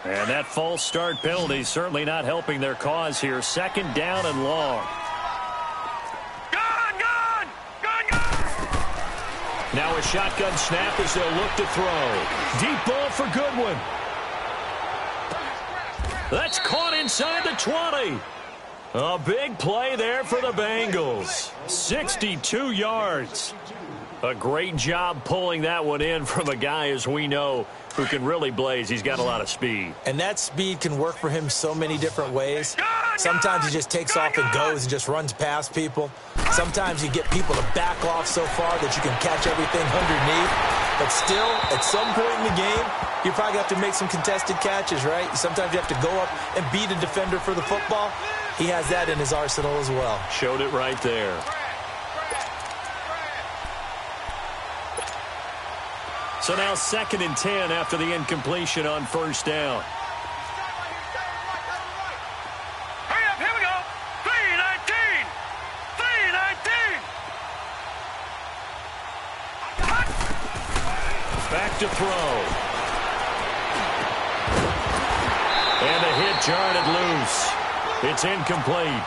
And that false start penalty certainly not helping their cause here. Second down and long. Now a shotgun snap as they'll look to throw. Deep ball for Goodwin. That's caught inside the 20. A big play there for the Bengals. 62 yards. A great job pulling that one in from a guy, as we know, who can really blaze. He's got a lot of speed. And that speed can work for him so many different ways. Sometimes he just takes off and goes and just runs past people. Sometimes you get people to back off so far that you can catch everything underneath. But still, at some point in the game, you probably have to make some contested catches, right? Sometimes you have to go up and beat a defender for the football. He has that in his arsenal as well. Showed it right there. So now 2nd and 10 after the incompletion on first down. Hurry up, here we go. 319, 319. Back to throw. And the hit jarred it loose. It's incomplete.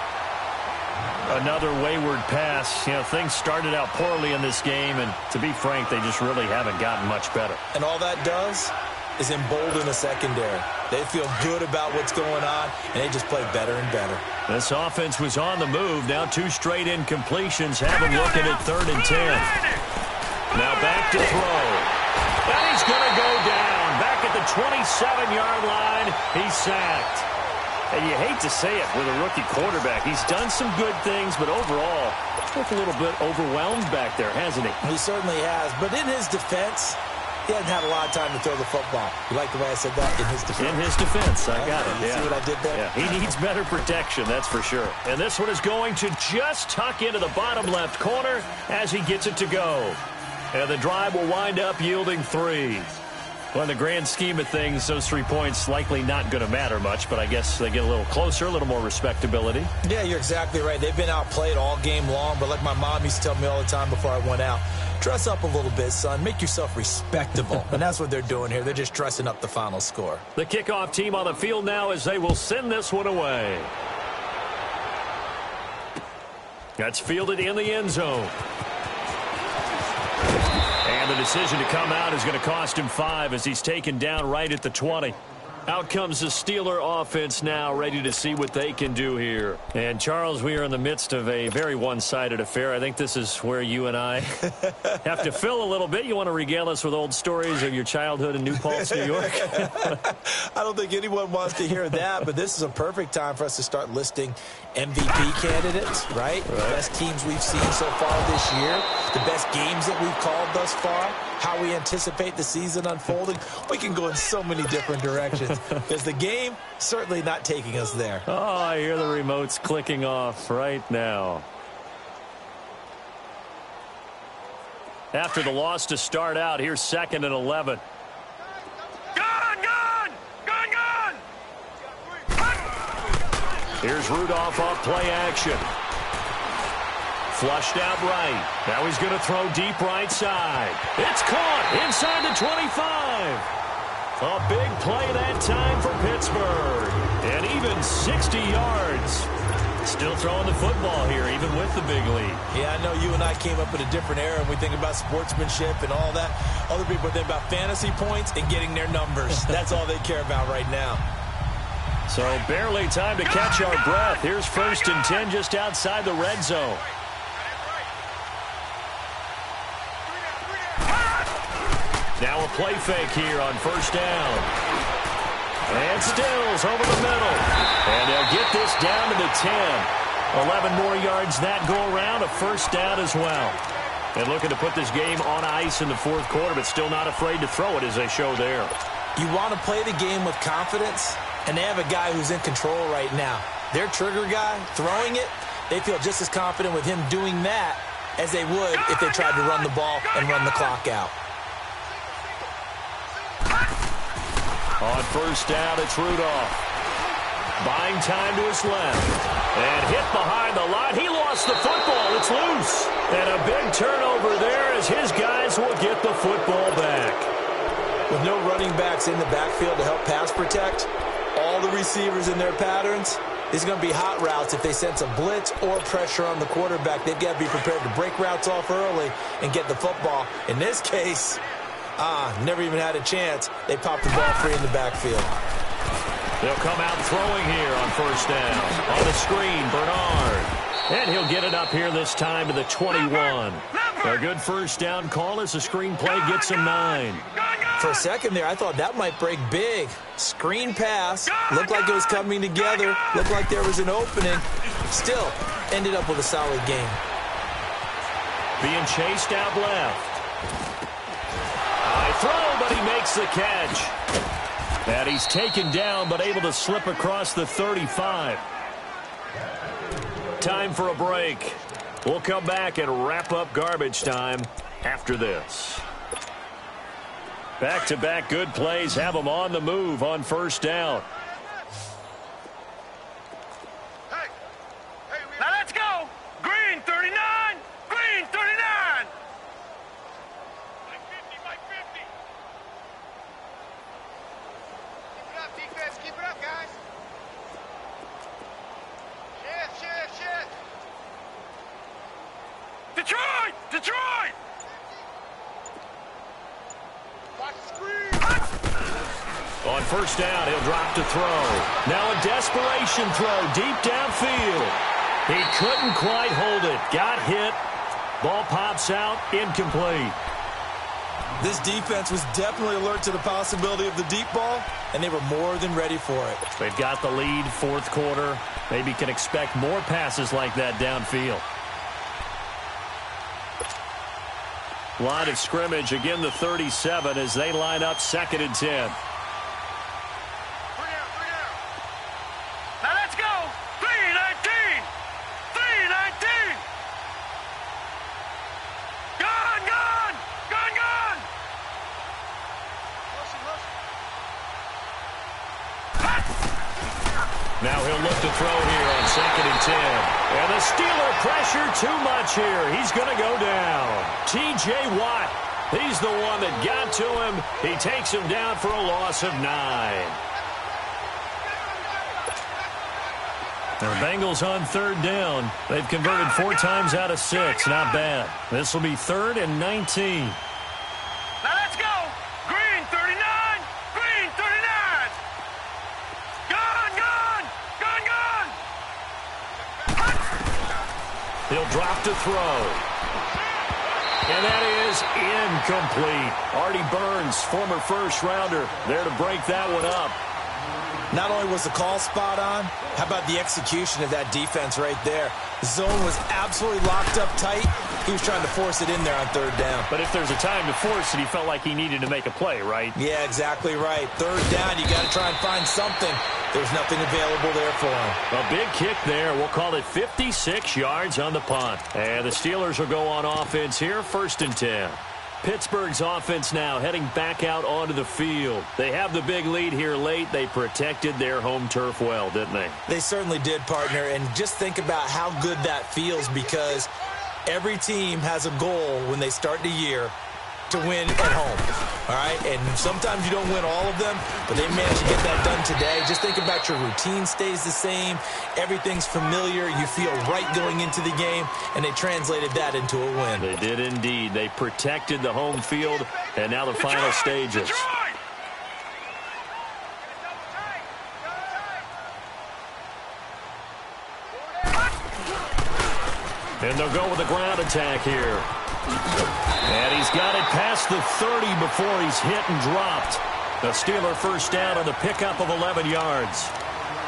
Another wayward pass. You know, things started out poorly in this game, and to be frank, they just really haven't gotten much better. And all that does is embolden the secondary. They feel good about what's going on, and they just play better and better. This offense was on the move. Now 2 straight incompletions have them looking at 3rd and 10. Now back to throw. And he's going to go down. Back at the 27-yard line, he's sacked. And you hate to say it with a rookie quarterback. He's done some good things, but overall, looked a little bit overwhelmed back there, hasn't he? He certainly has. But in his defense, he hasn't had a lot of time to throw the football. You like the way I said that? In his defense. In his defense. I got it. You see what I did there? Yeah, he needs better protection, that's for sure. And this one is going to just tuck into the bottom left corner as he gets it to go. And the drive will wind up yielding 3. Well, in the grand scheme of things, those 3 points likely not going to matter much, but I guess they get a little closer, a little more respectability. Yeah, you're exactly right. They've been outplayed all game long, but like my mom used to tell me all the time before I went out, dress up a little bit, son. Make yourself respectable. And that's what they're doing here. They're just dressing up the final score. The kickoff team on the field now as they will send this one away. That's fielded in the end zone. And the decision to come out is going to cost him 5 as he's taken down right at the 20. Out comes the Steeler offense now, ready to see what they can do here. And, Charles, we are in the midst of a very one-sided affair. I think this is where you and I have to fill a little bit. You want to regale us with old stories of your childhood in New Paltz, New York? I don't think anyone wants to hear that, but this is a perfect time for us to start listing MVP candidates, right? The best teams we've seen so far this year, the best games that we've called thus far, how we anticipate the season unfolding. We can go in so many different directions because the game certainly not taking us there. Oh, I hear the remotes clicking off right now. After the loss to start out, here's 2nd and 11. Here's Rudolph off play action. Flushed out right. Now he's going to throw deep right side. It's caught inside the 25. A big play that time for Pittsburgh. And even 60 yards. Still throwing the football here, even with the big lead. Yeah, I know you and I came up in a different era, and we think about sportsmanship and all that. Other people think about fantasy points and getting their numbers. That's all they care about right now. So barely time to catch our breath. Here's 1st and 10 just outside the red zone. Now a play fake here on 1st down. And Stills over the middle. And they'll get this down to the 10. 11 more yards that go around. A 1st down as well. And looking to put this game on ice in the 4th quarter, but still not afraid to throw it as they show there. You want to play the game with confidence, and they have a guy who's in control right now. Their trigger guy, throwing it, they feel just as confident with him doing that as they would if they tried to run the ball and run the clock out. On 1st down, it's Rudolph. Buying time to his left. And hit behind the line. He lost the football. It's loose. And a big turnover there as his guys will get the football back. With no running backs in the backfield to help pass protect, all the receivers in their patterns, these are going to be hot routes if they sense a blitz or pressure on the quarterback. They've got to be prepared to break routes off early and get the football. In this case, never even had a chance. They popped the ball free in the backfield. They'll come out throwing here on 1st down. On the screen, Bernard. And he'll get it up here this time to the 21. A good 1st down call as the screen play gets him 9. For a second there, I thought that might break big. Screen pass. Looked like it was coming together. Looked like there was an opening. Still, ended up with a solid game. Being chased out left. High throw, but he makes the catch. And he's taken down, but able to slip across the 35. Time for a break. We'll come back and wrap up garbage time after this. Back-to-back good plays have them on the move on 1st down. Now let's go. Green 39. Green 39. Mike 50. Mike 50. Keep it up, defense. Keep it up, guys. Shift. Detroit. Detroit. Watch the screen. On 1st down, he'll drop to throw. Now a desperation throw deep downfield. He couldn't quite hold it. Got hit. Ball pops out. Incomplete. This defense was definitely alert to the possibility of the deep ball, and they were more than ready for it. They've got the lead, 4th quarter. Maybe can expect more passes like that downfield. Line of scrimmage, again the 37 as they line up 2nd and 10. 3 down. Now let's go. 3-19. 3-19. Gone. Now he'll look to throw here on 2nd and 10. And the Steeler pressure too much here. He's going to go down. T.J. Watt, he's the one that got to him. He takes him down for a loss of 9. The Bengals on 3rd down. They've converted 4 times out of 6. Not bad. This will be 3rd and 19. Now let's go. Green 39. Green 39. Gone. He'll drop to throw. And that is incomplete. Artie Burns, former 1st rounder, there to break that one up. Not only was the call spot on, how about the execution of that defense right there? The zone was absolutely locked up tight. He was trying to force it in there on 3rd down. But if there's a time to force it, he felt like he needed to make a play, right? Yeah, exactly right. 3rd down, you got to try and find something. There's nothing available there for him. A big kick there. We'll call it 56 yards on the punt. And the Steelers will go on offense here, 1st and 10. Pittsburgh's offense now heading back out onto the field. They have the big lead here late. They protected their home turf well, didn't they? They certainly did, partner. And just think about how good that feels, because every team has a goal when they start the year, to win at home. All right, and sometimes you don't win all of them, but they managed to get that done today. Just think about your routine stays the same. Everything's familiar. You feel right going into the game, and they translated that into a win. They did indeed. They protected the home field, and now the final stages. And they'll go with a ground attack here. And he's got it past the 30 before he's hit and dropped. The Steeler first down on the pickup of 11 yards.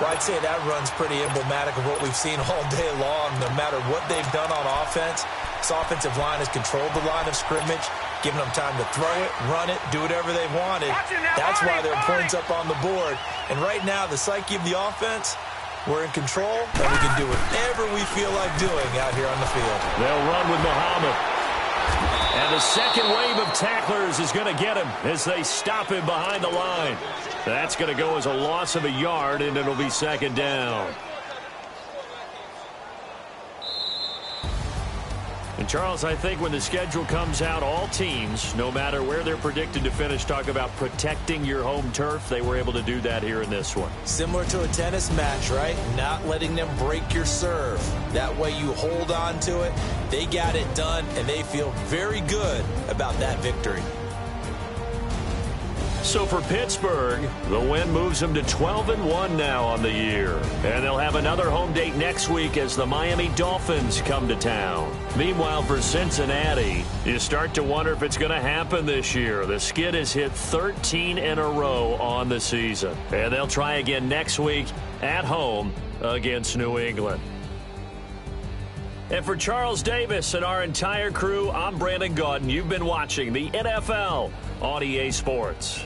Well, I'd say that run's pretty emblematic of what we've seen all day long. No matter what they've done on offense, this offensive line has controlled the line of scrimmage, giving them time to throw it, run it, do whatever they wanted. That's why there are points up on the board. And right now, the psyche of the offense, we're in control, and we can do whatever we feel like doing out here on the field. They'll run with Muhammad. And the second wave of tacklers is going to get him as they stop him behind the line. That's going to go as a loss of a yard, and it'll be second down. And, Charles, I think when the schedule comes out, all teams, no matter where they're predicted to finish, talk about protecting your home turf. They were able to do that here in this one. Similar to a tennis match, right? Not letting them break your serve. That way you hold on to it. They got it done, and they feel very good about that victory. So for Pittsburgh, the win moves them to 12-1 now on the year. And they'll have another home date next week as the Miami Dolphins come to town. Meanwhile, for Cincinnati, you start to wonder if it's going to happen this year. The skid has hit 13 in a row on the season. And they'll try again next week at home against New England. And for Charles Davis and our entire crew, I'm Brandon Gaudin. You've been watching the NFL on EA Sports.